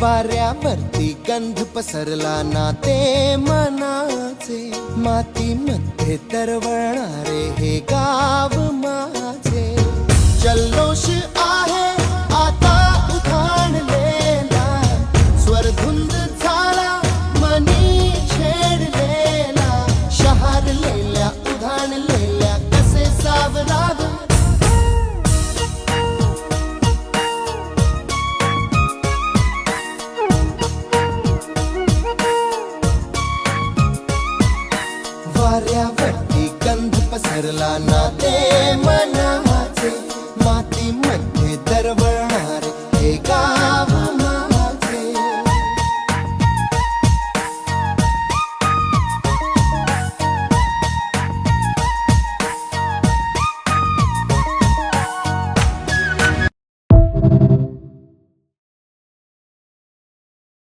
वाऱ्यावरती गंध पसरला ना ते मनाचे, मातीमध्ये तरवळणारे हे गाव माझे. जल्लोष आहे आता उधाणलेला, स्वरधुंद झाला मनी छेडलेला. शहारलेल्या उधाणलेल्या कसे सावराव, वाऱ्यावरती गंध पसरला ना